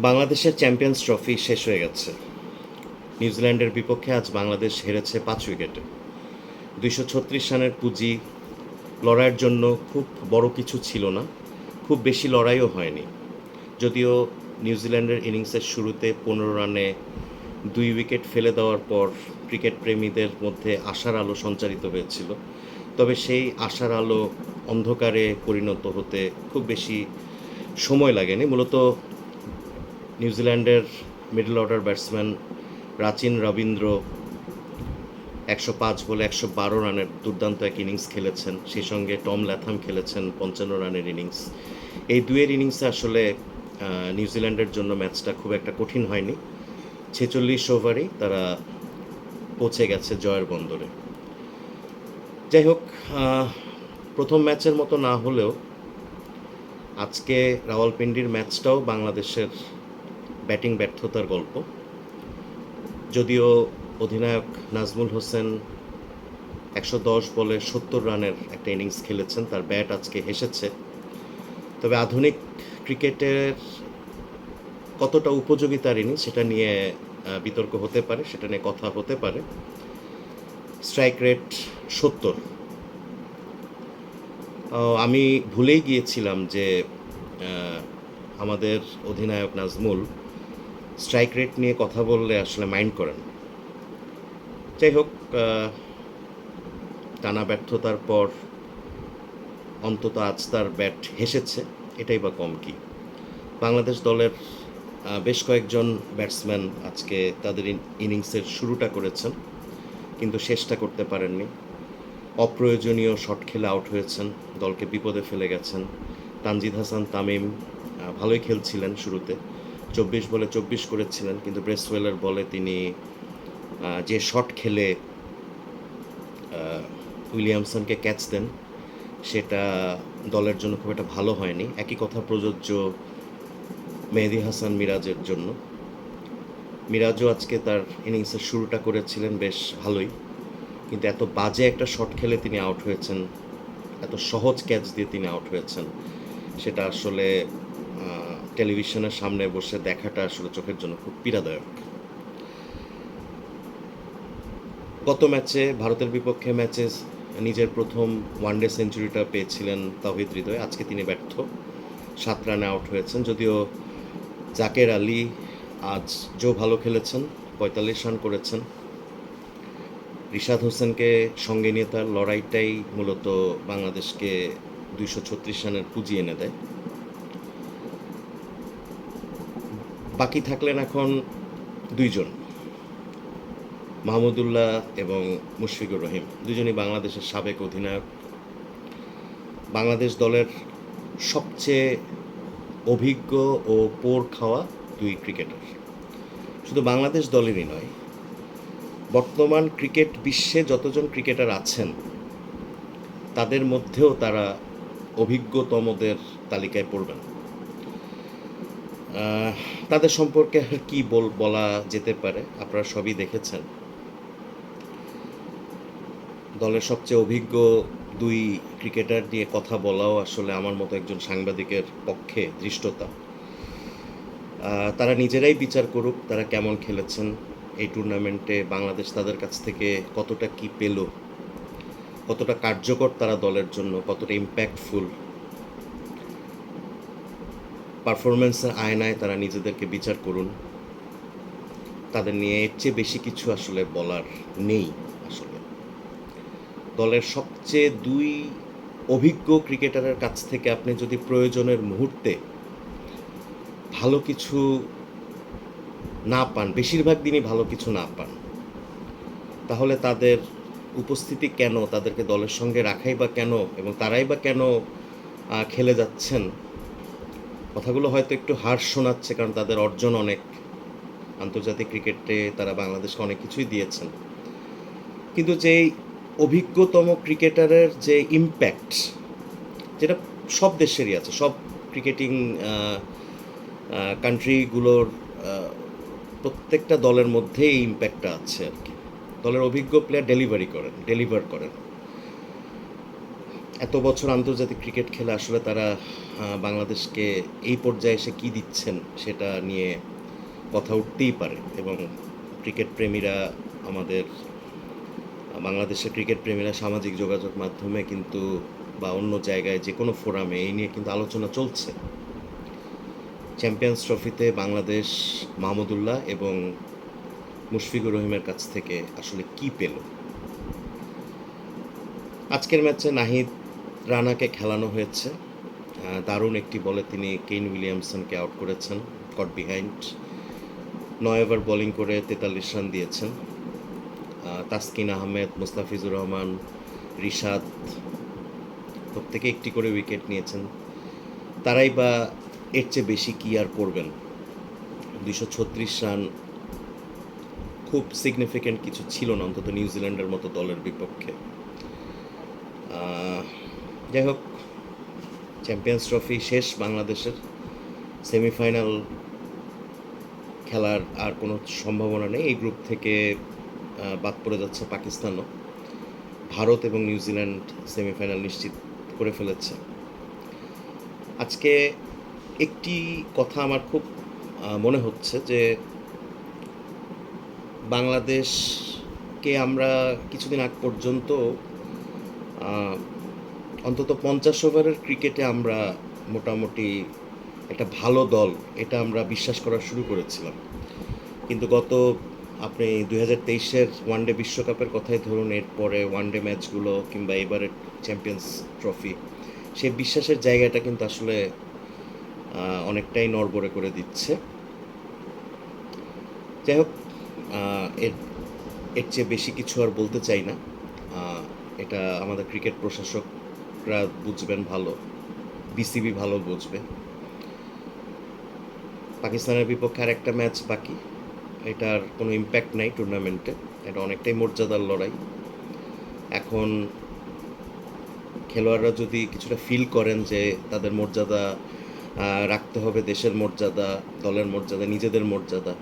বাংলাদেশের champions trophy শেষ হয়ে গেছে। নিউজিল্যান্ডের বিপক্ষে আজ বাংলাদেশ হেরেছে 5 উইকেটে। 236 রানের পুঁজি, লড়াইয়ের জন্য খুব বড় কিছু ছিল না, খুব বেশি লড়াইও হয়নি। যদিও নিউজিল্যান্ডের ইনিংসের শুরুতে 15 রানে 2 উইকেট ফেলে দেওয়ার পর ক্রিকেট প্রেমীদের মধ্যে আশার আলো সঞ্চারিত হয়েছিল, তবে সেই আশার আলো অন্ধকারে পরিণত হতে খুব বেশি সময় লাগেনি। মূলত নিউজিল্যান্ডের middle order batsman Rachin Rabindra 105 বলে 112 রানের দুর্দান্ত এক ইনিংস খেলেছেন। সেই সঙ্গে টম ল্যাথাম খেলেছেন 55 রানের ইনিংস। এই দুয়ের ইনিংসে আসলে নিউজিল্যান্ডের জন্য ম্যাচটা খুব একটা কঠিন হয়নি। 46 ওভারেই তারা পৌঁছে গেছে জয়ের বন্দরে। যাই হোক, প্রথম ম্যাচের মতো না হলেও আজকে রাওয়ালপিন্ডির ম্যাচটাও বাংলাদেশের ব্যাটিং ব্যর্থতার গল্প। যদিও অধিনায়ক নাজমুল হোসেন 110 বলে 70 রানের একটা ইনিংস খেলেছেন, তার ব্যাট আজকে হেসেছে। তবে আধুনিক ক্রিকেটের কতটা উপযোগী তার ইনিংস সেটা নিয়ে বিতর্ক হতে পারে, সেটা নিয়ে কথা হতে পারে। Strike rate 70। আমি ভুলেই গিয়েছিলাম যে আমাদের অধিনায়ক নাজমুল স্ট্রাইক রেট নিয়ে কথা বললে আসলে মাইন্ড করেন। যাই হোক, টানা ব্যর্থতার পর অন্তত আজ তার ব্যাট হেসেছে, এটাই বা কম কি। বাংলাদেশ দলের বেশ কয়েকজন ব্যাটসম্যান আজকে তাদের ইনিংসের শুরুটা করেছেন, কিন্তু শেষটা করতে পারেননি। অপ্রয়োজনীয় শট খেলে আউট হয়েছেন, দলকে বিপদে ফেলে গেছেন। তানজিদ হাসান তামিম ভালোই খেলছিলেন শুরুতে, 24 বলে 24 করেছিলেন, কিন্তু ব্রেসওয়েলের বলে তিনি যে শট খেলে উইলিয়ামসনকে ক্যাচ দেন সেটা দলের জন্য খুব একটা ভালো হয়নি। একই কথা প্রযোজ্য মেহেদী হাসান মিরাজের জন্য। মিরাজও আজকে তার ইনিংসের শুরুটা করেছিলেন বেশ ভালোই, কিন্তু এত বাজে একটা শট খেলে তিনি আউট হয়েছেন, এত সহজ ক্যাচ দিয়ে তিনি আউট হয়েছেন, সেটা আসলে টেলিভিশনের সামনে বসে দেখাটা আসলে চোখের জন্য খুব পীড়াদায়ক। গত ম্যাচে, ভারতের বিপক্ষে ম্যাচে নিজের প্রথম ওয়ানডে সেঞ্চুরিটা পেয়েছিলেন তাওহিদ হৃদয়। আজকে তিনি ব্যর্থ, 7 রানে আউট হয়েছেন। যদিও জাকের আলী আজ ভালো খেলেছেন, 45 রান করেছেন। রিশাদ হোসেনকে সঙ্গে নিয়ে তার লড়াইটাই মূলত বাংলাদেশকে 236 রানের পুঁজি এনে দেয়। বাকি থাকলেন এখন দুইজন, মাহমুদুল্লাহ এবং মুশফিকুর রহিম, দুজনই বাংলাদেশের সাবেক অধিনায়ক। বাংলাদেশ দলের সবচেয়ে অভিজ্ঞ ও পোর খাওয়া দুই ক্রিকেটার। শুধু বাংলাদেশ দলেরই নয়, বর্তমান ক্রিকেট বিশ্বে যতজন ক্রিকেটার আছেন তাদের মধ্যেও তারা অভিজ্ঞতমদের তালিকায় পড়বেন। তাদের সম্পর্কে আর কি বলা যেতে পারে, আপনারা সবই দেখেছেন। দলের সবচেয়ে অভিজ্ঞ দুই ক্রিকেটার নিয়ে কথা বলাও আসলে আমার মতো একজন সাংবাদিকের পক্ষে ধৃষ্টতা। তারা নিজেরাই বিচার করুক তারা কেমন খেলেছেন, এই টুর্নামেন্টে বাংলাদেশ তাদের কাছ থেকে কতটা কি পেল, কতটা কার্যকর তারা দলের জন্য, কতটা ইম্প্যাক্টফুল। পারফরমেন্সের আয়নায় তারা নিজেদেরকে বিচার করুন। তাদের নিয়ে এর চেয়ে বেশি কিছু আসলে বলার নেই। আসলে দলের সবচেয়ে দুই অভিজ্ঞ ক্রিকেটারের কাছ থেকে আপনি যদি প্রয়োজনের মুহূর্তে ভালো কিছু না পান, বেশিরভাগ দিনই ভালো কিছু না পান, তাহলে তাদের উপস্থিতি কেন, তাদেরকে দলের সঙ্গে রাখাই বা কেন, এবং তারাই বা কেন খেলে যাচ্ছেন। কথাগুলো হয়তো একটু হার্শ শোনাচ্ছে, কারণ তাদের অর্জন অনেক, আন্তর্জাতিক ক্রিকেটে তারা বাংলাদেশকে অনেক কিছুই দিয়েছেন। কিন্তু যেই অভিজ্ঞতম ক্রিকেটারের যে ইম্প্যাক্ট, যেটা সব দেশেরই আছে, সব ক্রিকেটিং কান্ট্রিগুলোর প্রত্যেকটা দলের মধ্যে এই ইম্প্যাক্টটা আছে আর কি। দলের অভিজ্ঞ প্লেয়ার ডেলিভার করেন। এত বছর আন্তর্জাতিক ক্রিকেট খেলে আসলে তারা বাংলাদেশকে এই পর্যায়ে এসে কী দিচ্ছেন সেটা নিয়ে কথা উঠতেই পারে। এবং ক্রিকেট প্রেমীরা আমাদের বাংলাদেশের ক্রিকেট প্রেমীরা সামাজিক যোগাযোগ মাধ্যমে কিন্তু বা অন্য জায়গায় যে কোনো ফোরামে এই নিয়ে কিন্তু আলোচনা চলছে। চ্যাম্পিয়ন্স ট্রফিতে বাংলাদেশ মাহমুদুল্লাহ এবং মুশফিকুর রহিমের কাছ থেকে আসলে কি পেল। আজকের ম্যাচে নাহিদ রানাকে খেলানো হয়েছে। দারুণ একটি বলে তিনি কেইন উইলিয়ামসনকে আউট করেছেন কট বিহাইন্ড। 9 ওভার বোলিং করে 43 রান দিয়েছেন। তাসকিন আহমেদ, মুস্তাফিজুর রহমান, রিশাদ প্রত্যেকে একটি করে উইকেট নিয়েছেন। তারাই বা এর চেয়ে বেশি কী আর করবেন। 236 রান খুব সিগনিফিক্যান্ট কিছু ছিল না, অন্তত নিউজিল্যান্ডের মতো দলের বিপক্ষে। যাই হোক, চ্যাম্পিয়ন্স ট্রফি শেষ বাংলাদেশের। সেমিফাইনাল খেলার আর কোনো সম্ভাবনা নেই। এই গ্রুপ থেকে বাদ পড়ে যাচ্ছে পাকিস্তানও। ভারত এবং নিউজিল্যান্ড সেমিফাইনাল নিশ্চিত করে ফেলেছে। আজকে একটি কথা আমার খুব মনে হচ্ছে যে বাংলাদেশকে আমরা কিছুদিন আগ পর্যন্ত অন্তত 50 ওভারের ক্রিকেটে আমরা মোটামুটি একটা ভালো দল, এটা আমরা বিশ্বাস করা শুরু করেছিলাম। কিন্তু আপনি 2023-এর ওয়ানডে বিশ্বকাপের কথাই ধরুন, এরপরে ওয়ানডে ম্যাচগুলো কিংবা এবারের চ্যাম্পিয়ন্স ট্রফি, সে বিশ্বাসের জায়গাটা কিন্তু আসলে অনেকটাই নড়বড়ে করে দিচ্ছে। যাই হোক, এর এর চেয়ে বেশি কিছু আর বলতে চাই না। এটা আমাদের ক্রিকেট প্রশাসকরা বুঝবেন ভালো, বিসিবি ভালো বুঝবে। পাকিস্তানের বিপক্ষে আর একটা ম্যাচ বাকি, এটার কোনো ইম্প্যাক্ট নাই টুর্নামেন্টে। এটা অনেকটাই মর্যাদার লড়াই। এখন খেলোয়াড়রা যদি কিছুটা ফিল করেন যে তাদের মর্যাদা রাখতে হবে, দেশের মর্যাদা, দলের মর্যাদা, নিজেদের মর্যাদা,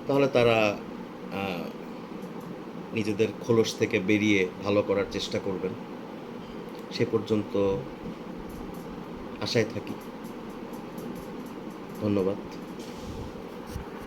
তাহলে তারা নিজেদের খোলস থেকে বেরিয়ে ভালো করার চেষ্টা করবেন। সে পর্যন্ত আশায় থাকি। ধন্যবাদ।